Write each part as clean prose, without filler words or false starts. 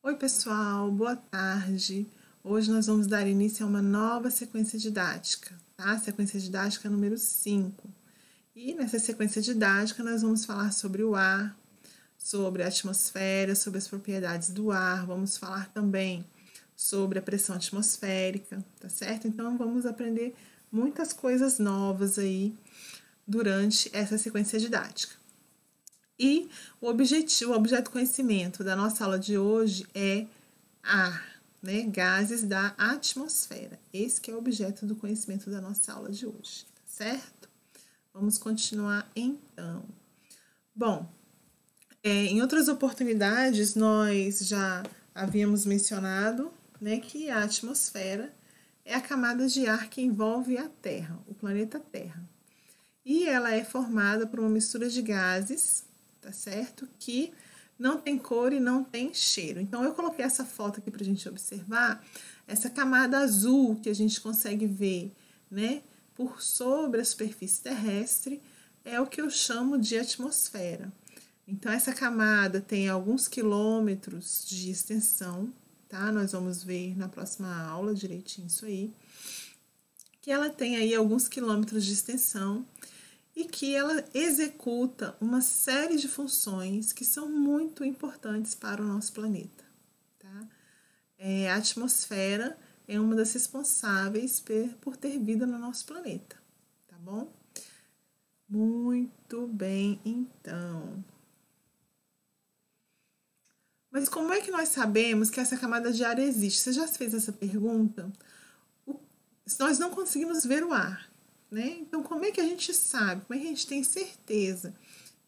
Oi pessoal, boa tarde. Hoje nós vamos dar início a uma nova sequência didática, tá? Sequência didática número 5. E nessa sequência didática nós vamos falar sobre o ar, sobre a atmosfera, sobre as propriedades do ar, vamos falar também sobre a pressão atmosférica, tá certo? Então vamos aprender muitas coisas novas aí durante essa sequência didática. E o objeto conhecimento da nossa aula de hoje é ar, né? Gases da atmosfera. Esse que é o objeto do conhecimento da nossa aula de hoje, certo? Vamos continuar então. Bom, em outras oportunidades nós já havíamos mencionado, né, que a atmosfera é a camada de ar que envolve a Terra, o planeta Terra. E ela é formada por uma mistura de gases, tá certo? Que não tem cor e não tem cheiro. Então, eu coloquei essa foto aqui pra gente observar, essa camada azul que a gente consegue ver, né, por sobre a superfície terrestre, é o que eu chamo de atmosfera. Então, essa camada tem alguns quilômetros de extensão, tá? Nós vamos ver na próxima aula direitinho isso aí. Que ela tem aí alguns quilômetros de extensão e que ela executa uma série de funções que são muito importantes para o nosso planeta. Tá? A atmosfera é uma das responsáveis por ter vida no nosso planeta, tá bom? Muito bem, então. Mas como é que nós sabemos que essa camada de ar existe? Você já fez essa pergunta? Nós não conseguimos ver o ar, né? Então, como é que a gente sabe? Como é que a gente tem certeza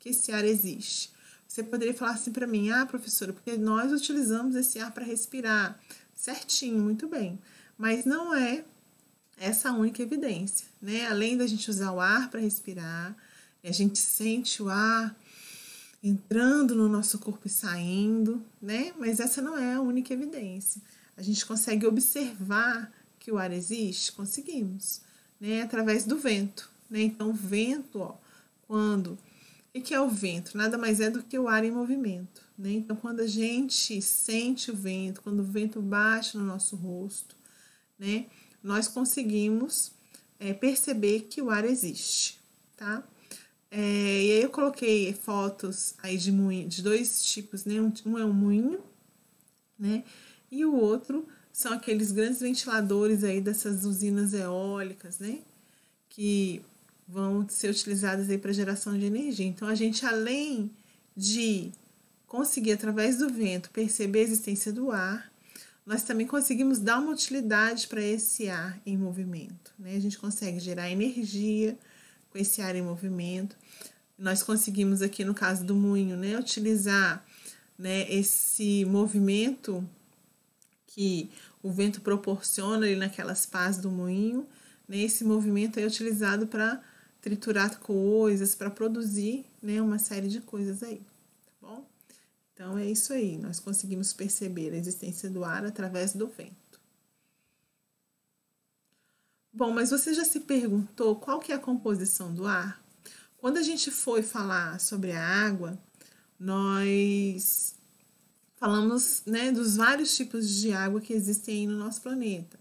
que esse ar existe? Você poderia falar assim para mim, professora, porque nós utilizamos esse ar para respirar. Certinho, muito bem. Mas não é essa a única evidência, né? Além da gente usar o ar para respirar, a gente sente o ar entrando no nosso corpo e saindo, né? Mas essa não é a única evidência. A gente consegue observar que o ar existe? Conseguimos, né? Através do vento, né? Então, o vento, quando... O que é o vento? Nada mais é do que o ar em movimento, né? Então, quando a gente sente o vento, quando o vento bate no nosso rosto, né? Nós conseguimos perceber que o ar existe, tá? E aí eu coloquei fotos aí de moinho, de dois tipos, né? Um é um moinho, né? E o outro são aqueles grandes ventiladores aí dessas usinas eólicas, né? Que vão ser utilizadas aí para geração de energia. Então, a gente, além de conseguir, através do vento, perceber a existência do ar, nós também conseguimos dar uma utilidade para esse ar em movimento, né? A gente consegue gerar energia com esse ar em movimento. Nós conseguimos aqui, no caso do moinho, né, utilizar, né, esse movimento que o vento proporciona ali naquelas pás do moinho, né? Esse movimento é utilizado para triturar coisas, para produzir, né, uma série de coisas aí, tá bom? Então, é isso aí, nós conseguimos perceber a existência do ar através do vento. Bom, mas você já se perguntou qual que é a composição do ar? Quando a gente foi falar sobre a água, nós falamos, né, dos vários tipos de água que existem aí no nosso planeta.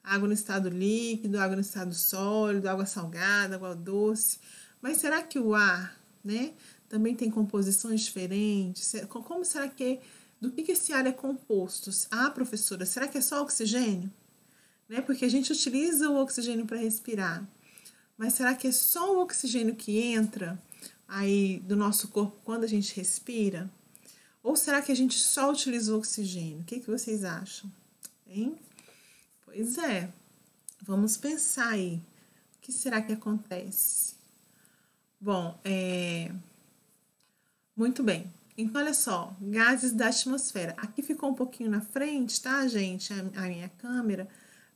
Água no estado líquido, água no estado sólido, água salgada, água doce. Mas será que o ar, né, também tem composições diferentes? Como será que do que esse ar é composto? Professora, será que é só oxigênio? Né? Porque a gente utiliza o oxigênio para respirar. Mas será que é só o oxigênio que entra aí do nosso corpo quando a gente respira? Ou será que a gente só utiliza o oxigênio? O que vocês acham? Hein? Pois é. Vamos pensar aí. O que será que acontece? Bom, muito bem. Então, olha só. Gases da atmosfera. Aqui ficou um pouquinho na frente, tá, gente? A minha câmera.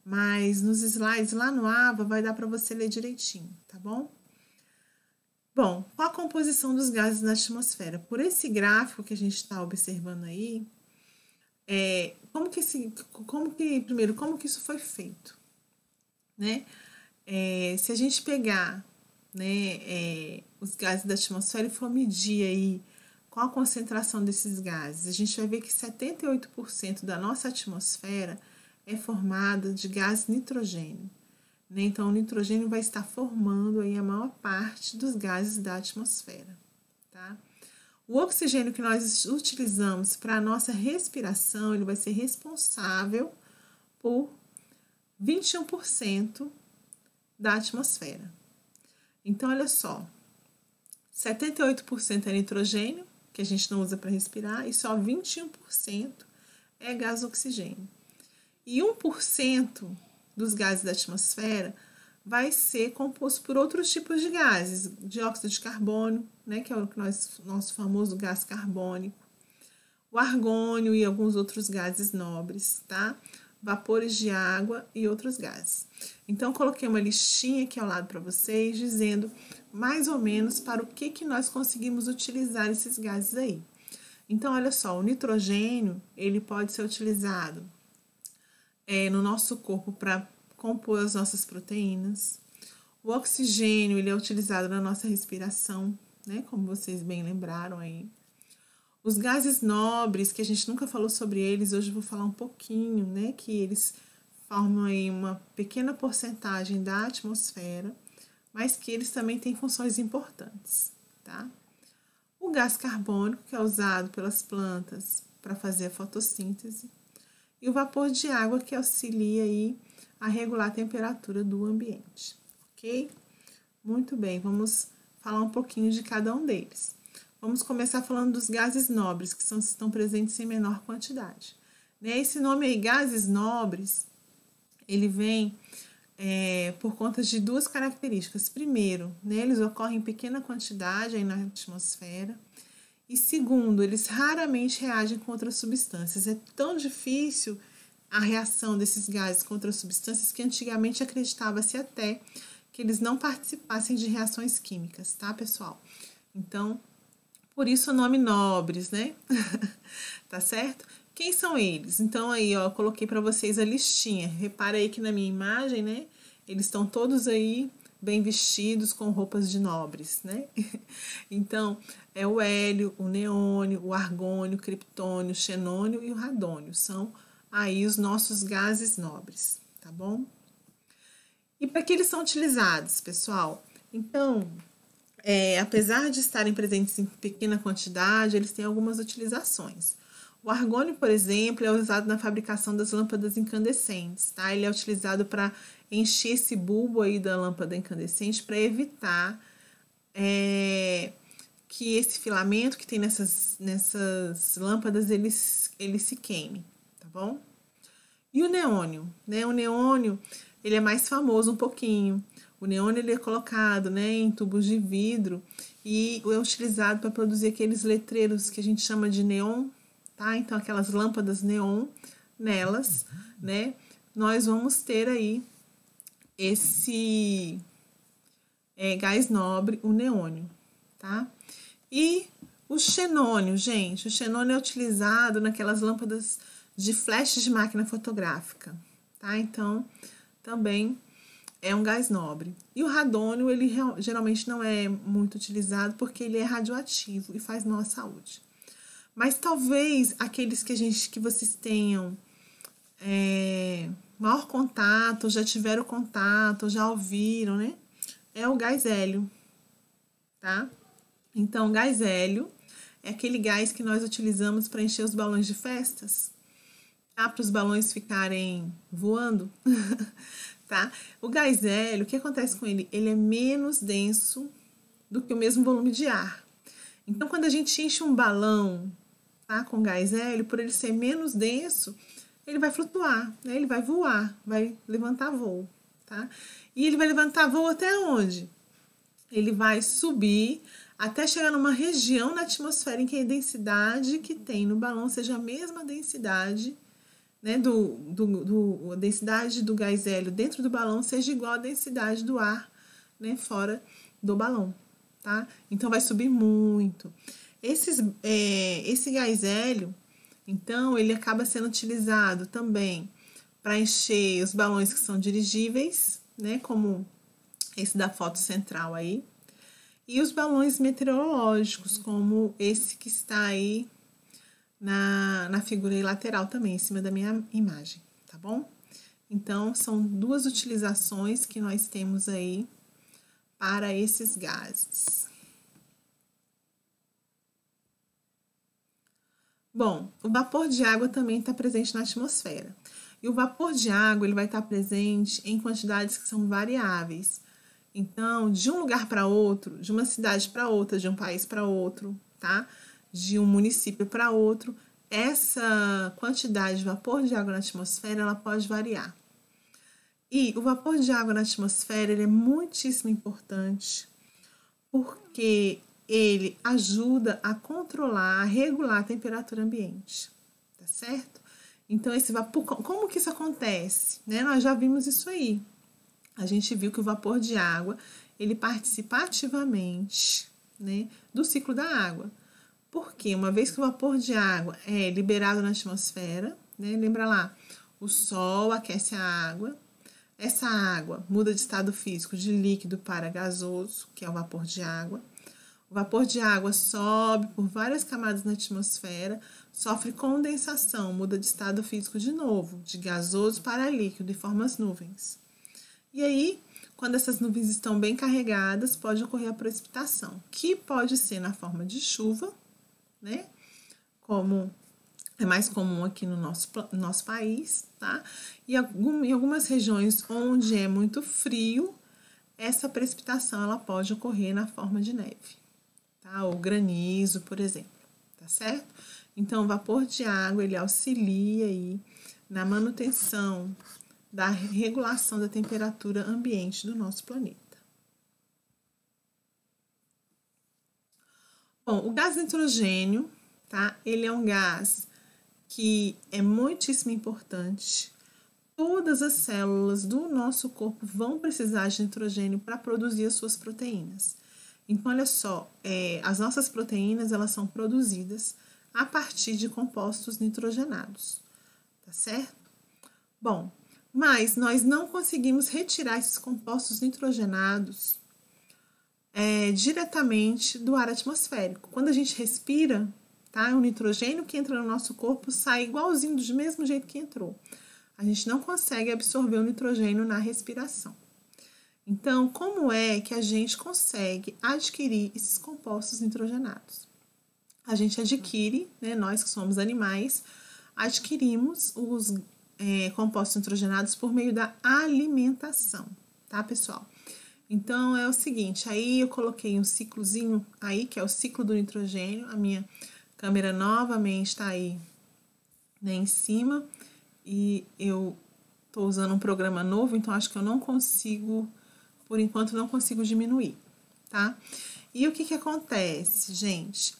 Mas nos slides lá no AVA vai dar para você ler direitinho, tá bom? Bom, qual a composição dos gases na atmosfera? Por esse gráfico que a gente está observando aí, como que isso foi feito? Né? Se a gente pegar, né, os gases da atmosfera e for medir aí qual a concentração desses gases? A gente vai ver que 78% da nossa atmosfera é formada de gás nitrogênio, né? Então, o nitrogênio vai estar formando aí a maior parte dos gases da atmosfera, tá? O oxigênio que nós utilizamos para a nossa respiração, ele vai ser responsável por 21% da atmosfera. Então, olha só, 78% é nitrogênio, que a gente não usa para respirar, e só 21% é gás oxigênio. E 1% dos gases da atmosfera vai ser composto por outros tipos de gases, dióxido de carbono, né, que é o nosso famoso gás carbônico, o argônio e alguns outros gases nobres, tá? Vapores de água e outros gases. Então, coloquei uma listinha aqui ao lado para vocês, dizendo mais ou menos para o que nós conseguimos utilizar esses gases aí. Então, olha só, o nitrogênio, ele pode ser utilizado no nosso corpo para compor as nossas proteínas. O oxigênio, ele é utilizado na nossa respiração, né? Como vocês bem lembraram aí. Os gases nobres, que a gente nunca falou sobre eles, hoje eu vou falar um pouquinho, né? Que eles formam aí uma pequena porcentagem da atmosfera, mas que eles também têm funções importantes, tá? O gás carbônico, que é usado pelas plantas para fazer a fotossíntese, e o vapor de água, que auxilia aí a regular a temperatura do ambiente, ok? Muito bem, vamos falar um pouquinho de cada um deles. Vamos começar falando dos gases nobres, que estão presentes em menor quantidade. Né? Esse nome aí, gases nobres, ele vem por conta de duas características. Primeiro, né, eles ocorrem em pequena quantidade aí na atmosfera. E segundo, eles raramente reagem com outras substâncias. É tão difícil a reação desses gases com outras substâncias que antigamente acreditava-se até que eles não participassem de reações químicas, tá, pessoal? Então, por isso o nome nobres, né? Tá certo? Quem são eles? Então, aí, ó, eu coloquei para vocês a listinha. Repara aí que na minha imagem, né? Eles estão todos aí bem vestidos com roupas de nobres, né? Então, é o hélio, o neônio, o argônio, o criptônio, o xenônio e o radônio. São aí os nossos gases nobres, tá bom? E para que eles são utilizados, pessoal? Então, apesar de estarem presentes em pequena quantidade, eles têm algumas utilizações. O argônio, por exemplo, é usado na fabricação das lâmpadas incandescentes, tá? Ele é utilizado para encher esse bulbo aí da lâmpada incandescente para evitar que esse filamento que tem nessas lâmpadas, ele se queime, tá bom? E o neônio, né? O neônio, ele é mais famoso um pouquinho. O neônio, ele é colocado, né, em tubos de vidro e é utilizado para produzir aqueles letreiros que a gente chama de neon, tá? Então, aquelas lâmpadas neon, nelas, né, nós vamos ter aí esse gás nobre, o neônio, tá? E o xenônio, gente, o xenônio é utilizado naquelas lâmpadas de flash de máquina fotográfica, tá? Então, também é um gás nobre. E o radônio, ele geralmente não é muito utilizado porque ele é radioativo e faz mal à saúde. Mas talvez aqueles que vocês tenham maior contato, já tiveram contato, já ouviram, né? É o gás hélio, tá? Então, gás hélio é aquele gás que nós utilizamos para encher os balões de festas, tá? Para os balões ficarem voando, tá? O gás hélio, o que acontece com ele? Ele é menos denso do que o mesmo volume de ar. Então, quando a gente enche um balão, tá, com gás hélio, por ele ser menos denso, ele vai flutuar, né? Ele vai voar, vai levantar voo, tá? E ele vai levantar voo até onde? Ele vai subir até chegar numa região na atmosfera em que a densidade que tem no balão seja a mesma densidade, né, a densidade do gás hélio dentro do balão seja igual à densidade do ar, né, fora do balão, tá? Então, vai subir muito. Esse gás hélio, então, ele acaba sendo utilizado também para encher os balões que são dirigíveis, né, como esse da foto central aí. E os balões meteorológicos, como esse que está aí na figura aí lateral também, em cima da minha imagem, tá bom? Então, são duas utilizações que nós temos aí para esses gases. Bom, o vapor de água também está presente na atmosfera. E o vapor de água ele vai estar presente em quantidades que são variáveis. Então, de um lugar para outro, de uma cidade para outra, de um país para outro, tá? De um município para outro, essa quantidade de vapor de água na atmosfera ela pode variar. E o vapor de água na atmosfera ele é muitíssimo importante porque ele ajuda a controlar, a regular a temperatura ambiente, tá certo? Então, esse vapor, como que isso acontece? Né? Nós já vimos isso aí. A gente viu que o vapor de água, ele participa ativamente, né, do ciclo da água. Porque uma vez que o vapor de água é liberado na atmosfera, né, lembra lá, o sol aquece a água, essa água muda de estado físico de líquido para gasoso, que é o vapor de água. O vapor de água sobe por várias camadas na atmosfera, sofre condensação, muda de estado físico de novo, de gasoso para líquido e forma as nuvens. E aí, quando essas nuvens estão bem carregadas, pode ocorrer a precipitação, que pode ser na forma de chuva, né? Como é mais comum aqui no nosso país, tá? E em algumas regiões onde é muito frio, essa precipitação ela pode ocorrer na forma de neve, tá? Ou granizo, por exemplo, tá certo? Então, o vapor de água, ele auxilia aí na manutenção da regulação da temperatura ambiente do nosso planeta. Bom, o gás nitrogênio, tá? Ele é um gás que é muitíssimo importante. Todas as células do nosso corpo vão precisar de nitrogênio para produzir as suas proteínas. Então, olha só, as nossas proteínas, elas são produzidas a partir de compostos nitrogenados, tá certo? Bom, mas nós não conseguimos retirar esses compostos nitrogenados diretamente do ar atmosférico. Quando a gente respira, tá, o nitrogênio que entra no nosso corpo sai igualzinho, do mesmo jeito que entrou. A gente não consegue absorver o nitrogênio na respiração. Então, como é que a gente consegue adquirir esses compostos nitrogenados? A gente adquire, né, nós que somos animais, adquirimos os compostos nitrogenados por meio da alimentação, tá, pessoal? Então, é o seguinte, aí eu coloquei um ciclozinho aí, que é o ciclo do nitrogênio, a minha câmera novamente está aí, né, em cima, e eu tô usando um programa novo, então acho que eu não consigo, por enquanto, não consigo diminuir, tá? E o que acontece, gente?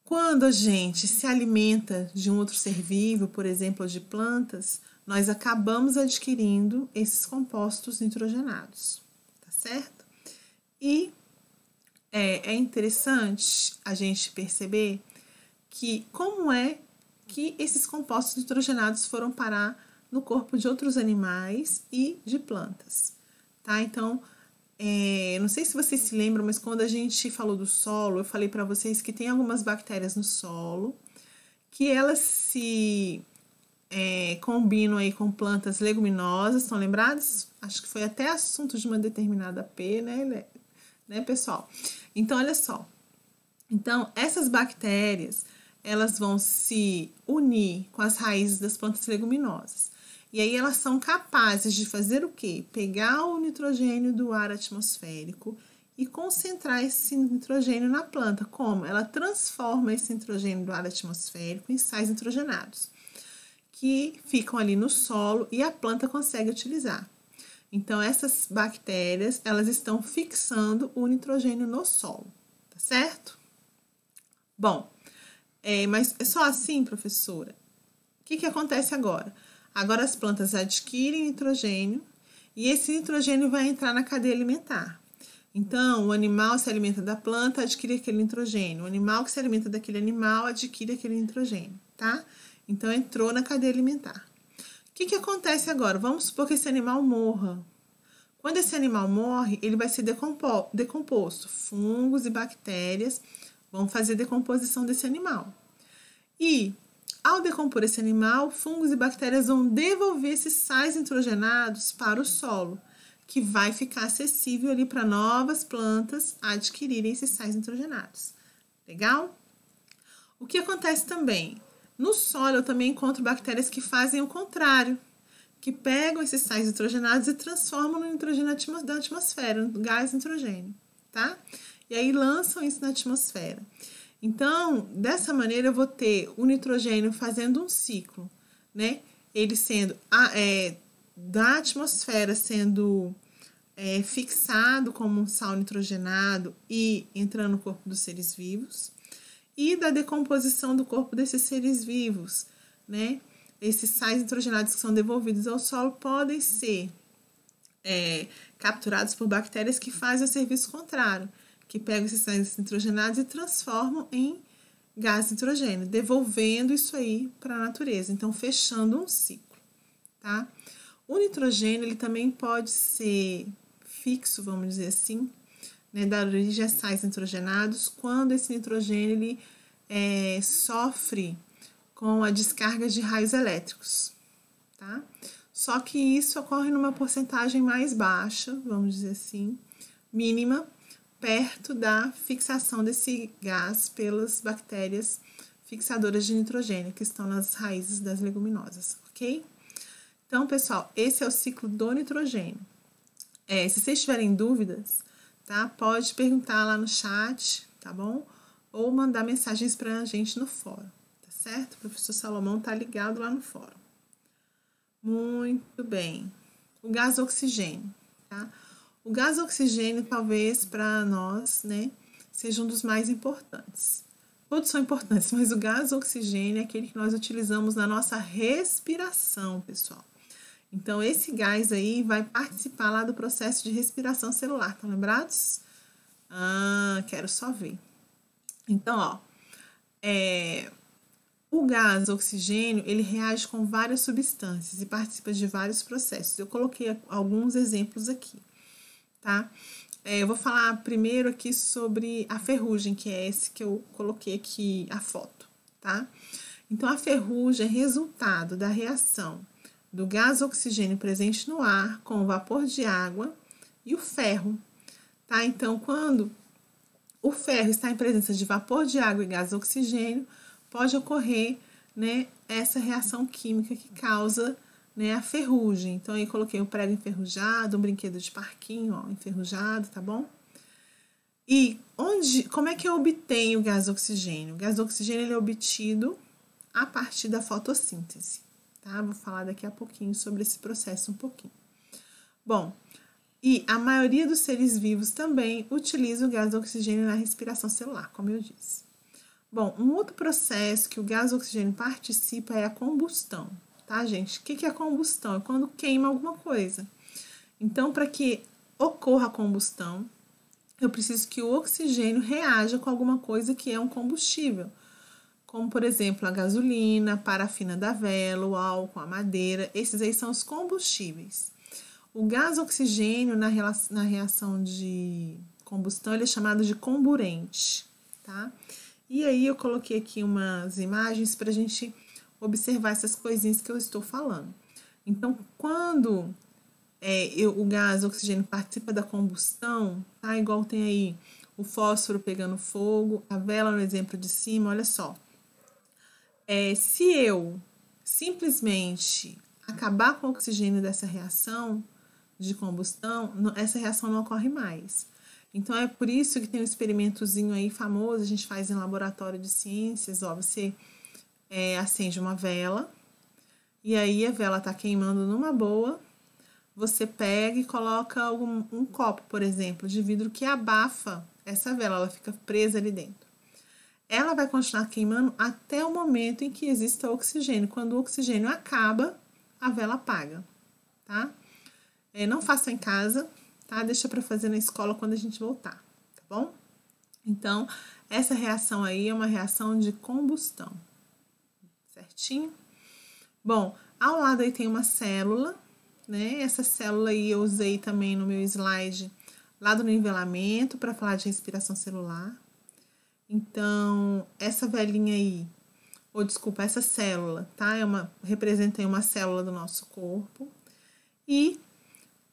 Quando a gente se alimenta de um outro ser vivo, por exemplo, de plantas, nós acabamos adquirindo esses compostos nitrogenados, tá certo? E é interessante a gente perceber que como é que esses compostos nitrogenados foram parar no corpo de outros animais e de plantas, tá? Então, não sei se vocês se lembram, mas quando a gente falou do solo, eu falei para vocês que tem algumas bactérias no solo que elas se combinam aí com plantas leguminosas, estão lembrados? Acho que foi até assunto de uma determinada P, né, pessoal? Então, olha só. Então, essas bactérias, elas vão se unir com as raízes das plantas leguminosas. E aí elas são capazes de fazer o quê? Pegar o nitrogênio do ar atmosférico e concentrar esse nitrogênio na planta. Como? Ela transforma esse nitrogênio do ar atmosférico em sais nitrogenados, que ficam ali no solo e a planta consegue utilizar. Então, essas bactérias, elas estão fixando o nitrogênio no solo, tá certo? Bom, mas é só assim, professora? O que acontece agora? Agora as plantas adquirem nitrogênio e esse nitrogênio vai entrar na cadeia alimentar. Então, o animal se alimenta da planta, adquire aquele nitrogênio. O animal que se alimenta daquele animal adquire aquele nitrogênio, tá? Então, entrou na cadeia alimentar. O que acontece agora? Vamos supor que esse animal morra. Quando esse animal morre, ele vai ser decomposto. Fungos e bactérias vão fazer decomposição desse animal. E, ao decompor esse animal, fungos e bactérias vão devolver esses sais nitrogenados para o solo, que vai ficar acessível ali para novas plantas adquirirem esses sais nitrogenados. Legal? O que acontece também? No solo eu também encontro bactérias que fazem o contrário, que pegam esses sais nitrogenados e transformam no nitrogênio da atmosfera, no gás nitrogênio, tá? E aí lançam isso na atmosfera. Então, dessa maneira eu vou ter o nitrogênio fazendo um ciclo, né? Ele sendo da atmosfera sendo fixado como um sal nitrogenado e entrando no corpo dos seres vivos, e da decomposição do corpo desses seres vivos, né? Esses sais nitrogenados que são devolvidos ao solo podem ser capturados por bactérias que fazem o serviço contrário, que pegam esses sais nitrogenados e transformam em gás nitrogênio, devolvendo isso aí para a natureza, então fechando um ciclo, tá? O nitrogênio, ele também pode ser fixo, vamos dizer assim, né, dar origem a sais nitrogenados, quando esse nitrogênio ele, sofre com a descarga de raios elétricos, tá? Só que isso ocorre numa porcentagem mais baixa, vamos dizer assim, mínima, perto da fixação desse gás pelas bactérias fixadoras de nitrogênio, que estão nas raízes das leguminosas, ok? Então, pessoal, esse é o ciclo do nitrogênio. Se vocês tiverem dúvidas, tá? Pode perguntar lá no chat, tá bom? Ou mandar mensagens pra gente no fórum, tá certo? O professor Salomão tá ligado lá no fórum. Muito bem. O gás oxigênio, tá? O gás oxigênio, talvez, para nós, né, seja um dos mais importantes. Todos são importantes, mas o gás oxigênio é aquele que nós utilizamos na nossa respiração, pessoal. Então, esse gás aí vai participar lá do processo de respiração celular, estão lembrados? Quero só ver. Então, ó, o gás oxigênio, ele reage com várias substâncias e participa de vários processos. Eu coloquei alguns exemplos aqui, tá? Eu vou falar primeiro aqui sobre a ferrugem, que é esse que eu coloquei aqui a foto, tá? Então, a ferrugem é resultado da reação do gás oxigênio presente no ar com o vapor de água e o ferro, tá? Então, quando o ferro está em presença de vapor de água e gás oxigênio, pode ocorrer, né, essa reação química que causa, né, a ferrugem. Então, aí coloquei um prego enferrujado, um brinquedo de parquinho, ó, enferrujado, tá bom? E como é que eu obtenho o gás oxigênio? O gás oxigênio ele é obtido a partir da fotossíntese, tá? Vou falar daqui a pouquinho sobre esse processo um pouquinho. Bom, e a maioria dos seres vivos também utiliza o gás oxigênio na respiração celular, como eu disse. Bom, um outro processo que o gás oxigênio participa é a combustão, tá, gente? O que é a combustão? É quando queima alguma coisa. Então, para que ocorra a combustão, eu preciso que o oxigênio reaja com alguma coisa que é um combustível, como, por exemplo, a gasolina, a parafina da vela, o álcool, a madeira. Esses aí são os combustíveis. O gás oxigênio, na reação de combustão, ele é chamado de comburente, tá? E aí eu coloquei aqui umas imagens para a gente observar essas coisinhas que eu estou falando. Então, quando o gás oxigênio participa da combustão, tá? Igual tem aí o fósforo pegando fogo, a vela no exemplo de cima, olha só. Se eu simplesmente acabar com o oxigênio dessa reação de combustão, essa reação não ocorre mais. Então, é por isso que tem um experimentozinho aí famoso, a gente faz em laboratório de ciências, ó, você acende uma vela, e aí a vela tá queimando numa boa, você pega e coloca um copo, por exemplo, de vidro que abafa essa vela, ela fica presa ali dentro. Ela vai continuar queimando até o momento em que exista oxigênio. Quando o oxigênio acaba, a vela apaga, tá? Não faça em casa, tá? Deixa para fazer na escola quando a gente voltar, tá bom? Então, essa reação aí é uma reação de combustão, certinho? Bom, ao lado aí tem uma célula, né? Essa célula aí eu usei também no meu slide lá do nivelamento para falar de respiração celular. Então, essa velhinha aí, ou desculpa, essa célula, tá? Representa uma célula do nosso corpo. E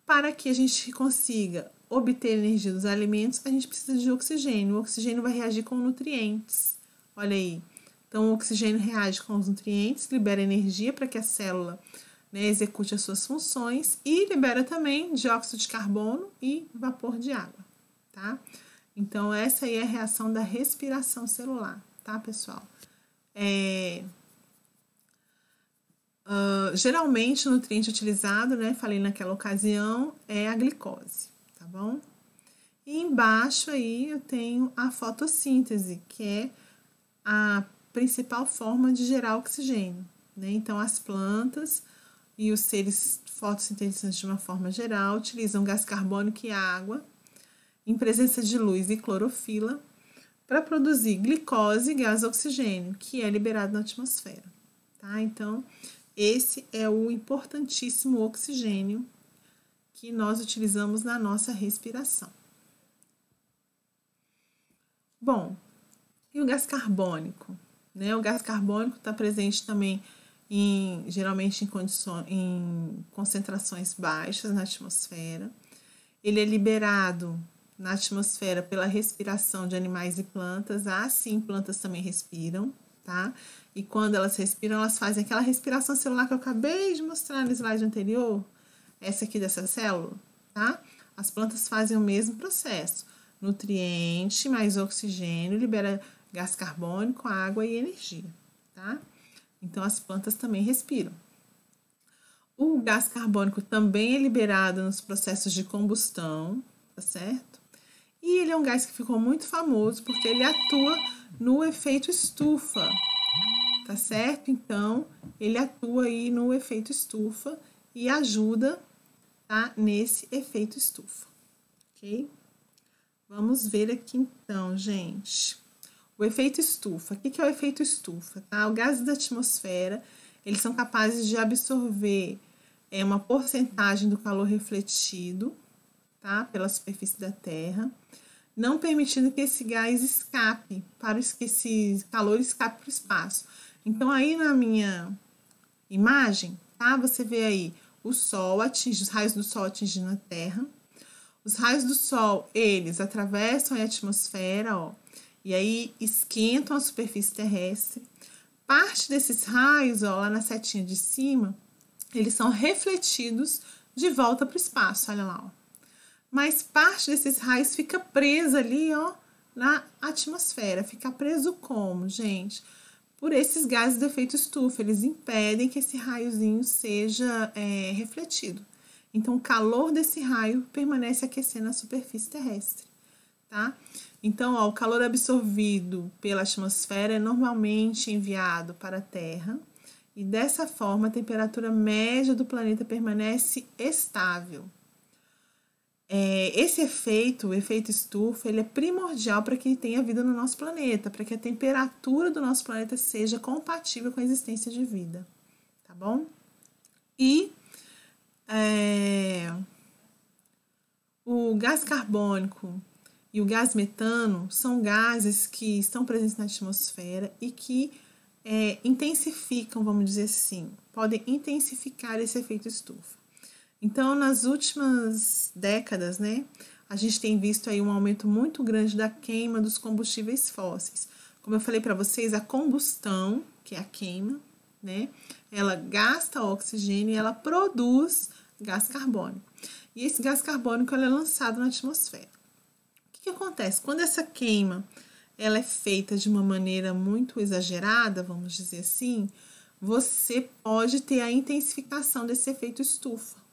para que a gente consiga obter energia dos alimentos, a gente precisa de oxigênio. O oxigênio vai reagir com nutrientes. Olha aí. Então, o oxigênio reage com os nutrientes, libera energia para que a célula, né, execute as suas funções e libera também dióxido de carbono e vapor de água, tá? Então, essa aí é a reação da respiração celular, tá, pessoal? Geralmente, o nutriente utilizado, né, falei naquela ocasião, é a glicose, tá bom? E embaixo aí eu tenho a fotossíntese, que é a principal forma de gerar oxigênio, né? Então, as plantas e os seres fotossintetizantes de uma forma geral utilizam gás carbônico e água em presença de luz e clorofila para produzir glicose e gás oxigênio, que é liberado na atmosfera, tá? Então, esse é o importantíssimo oxigênio que nós utilizamos na nossa respiração. Bom, e o gás carbônico? Né? O gás carbônico está presente também geralmente em concentrações baixas na atmosfera. Ele é liberado na atmosfera pela respiração de animais e plantas. Sim, plantas também respiram, tá? E quando elas respiram, elas fazem aquela respiração celular que eu acabei de mostrar no slide anterior, essa aqui dessa célula, tá? As plantas fazem o mesmo processo. Nutriente mais oxigênio libera gás carbônico, água e energia, tá? Então, as plantas também respiram. O gás carbônico também é liberado nos processos de combustão, tá certo? E ele é um gás que ficou muito famoso porque ele atua no efeito estufa, tá certo? Então, ele atua aí no efeito estufa e ajuda, tá, nesse efeito estufa, ok? Vamos ver aqui então, gente. O efeito estufa. O que é o efeito estufa? Tá? Os gases da atmosfera, eles são capazes de absorver uma porcentagem do calor refletido, tá, pela superfície da Terra, não permitindo que esse gás escape, que esse calor escape para o espaço. Então, aí na minha imagem, tá, você vê aí os raios do Sol atingindo a Terra. Os raios do Sol, eles atravessam a atmosfera, ó, e aí esquentam a superfície terrestre. Parte desses raios, ó, lá na setinha de cima, eles são refletidos de volta para o espaço, olha lá, ó. Mas parte desses raios fica presa ali, ó, na atmosfera. Fica preso como, gente? Por esses gases do efeito estufa, eles impedem que esse raiozinho seja refletido. Então, o calor desse raio permanece aquecendo a superfície terrestre, tá? Então, ó, o calor absorvido pela atmosfera é normalmente enviado para a Terra e, dessa forma, a temperatura média do planeta permanece estável. Esse efeito, o efeito estufa, ele é primordial para que tenha vida no nosso planeta, para que a temperatura do nosso planeta seja compatível com a existência de vida, tá bom? E o gás carbônico e o gás metano são gases que estão presentes na atmosfera e que intensificam, vamos dizer assim, podem intensificar esse efeito estufa. Então, nas últimas décadas, né, a gente tem visto aí um aumento muito grande da queima dos combustíveis fósseis. Como eu falei para vocês, a combustão, que é a queima, né, ela gasta oxigênio e ela produz gás carbônico. E esse gás carbônico ele é lançado na atmosfera. O que acontece? Quando essa queima ela é feita de uma maneira muito exagerada, vamos dizer assim, você pode ter a intensificação desse efeito estufa.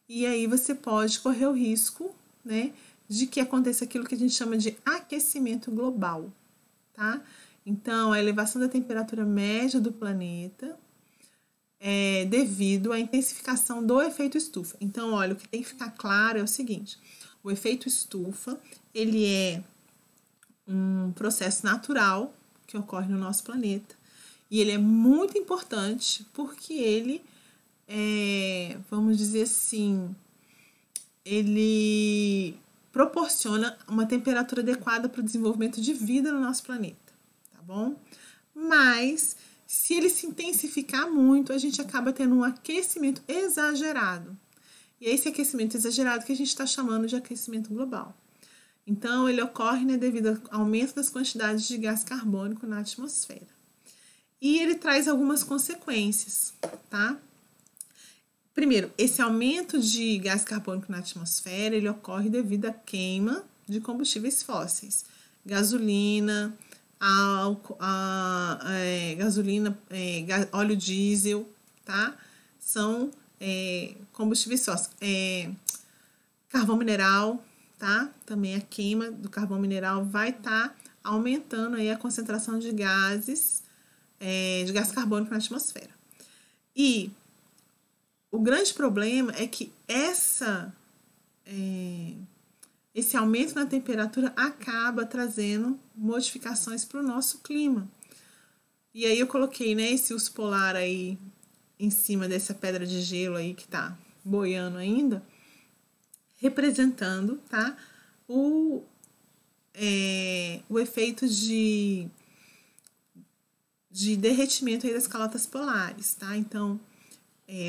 E aí você pode correr o risco, né, de que aconteça aquilo que a gente chama de aquecimento global, tá? Então, a elevação da temperatura média do planeta é devido à intensificação do efeito estufa. Então, olha, o que tem que ficar claro é o seguinte: o efeito estufa, ele é um processo natural que ocorre no nosso planeta e ele é muito importante porque ele vamos dizer assim, ele proporciona uma temperatura adequada para o desenvolvimento de vida no nosso planeta, tá bom? Mas, se ele se intensificar muito, a gente acaba tendo um aquecimento exagerado. E é esse aquecimento exagerado que a gente está chamando de aquecimento global. Então, ele ocorre, né, devido ao aumento das quantidades de gás carbônico na atmosfera. E ele traz algumas consequências, tá? Primeiro, esse aumento de gás carbônico na atmosfera, ele ocorre devido à queima de combustíveis fósseis. Gasolina, álcool, óleo diesel, tá? São combustíveis fósseis. Carvão mineral, tá? Também a queima do carvão mineral vai estar aumentando aí a concentração de gás carbônico na atmosfera. E o grande problema é que esse aumento na temperatura acaba trazendo modificações para o nosso clima. E aí eu coloquei, né, esse urso polar aí em cima dessa pedra de gelo aí que tá boiando ainda, representando, tá, o efeito de derretimento aí das calotas polares, tá? Então,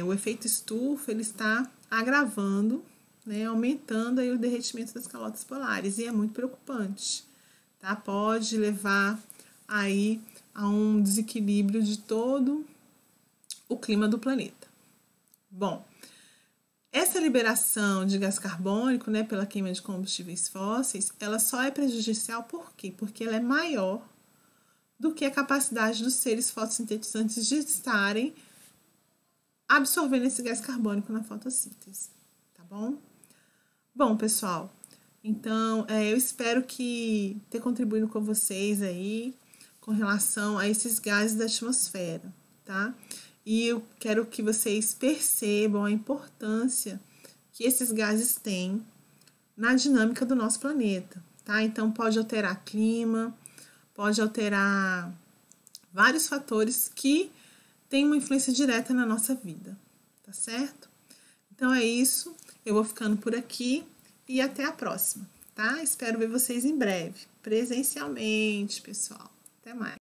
o efeito estufa, ele está agravando, né, aumentando aí o derretimento das calotas polares, e é muito preocupante, tá? Pode levar aí a um desequilíbrio de todo o clima do planeta. Bom, essa liberação de gás carbônico, né, pela queima de combustíveis fósseis, ela só é prejudicial por quê? Porque ela é maior do que a capacidade dos seres fotossintetizantes de estarem absorvendo esse gás carbônico na fotossíntese, tá bom? Bom, pessoal, então eu espero que ter contribuído com vocês aí com relação a esses gases da atmosfera, tá? E eu quero que vocês percebam a importância que esses gases têm na dinâmica do nosso planeta, tá? Então, pode alterar clima, pode alterar vários fatores que têm uma influência direta na nossa vida, tá certo? Então, é isso. Eu vou ficando por aqui e até a próxima, tá? Espero ver vocês em breve, presencialmente, pessoal. Até mais.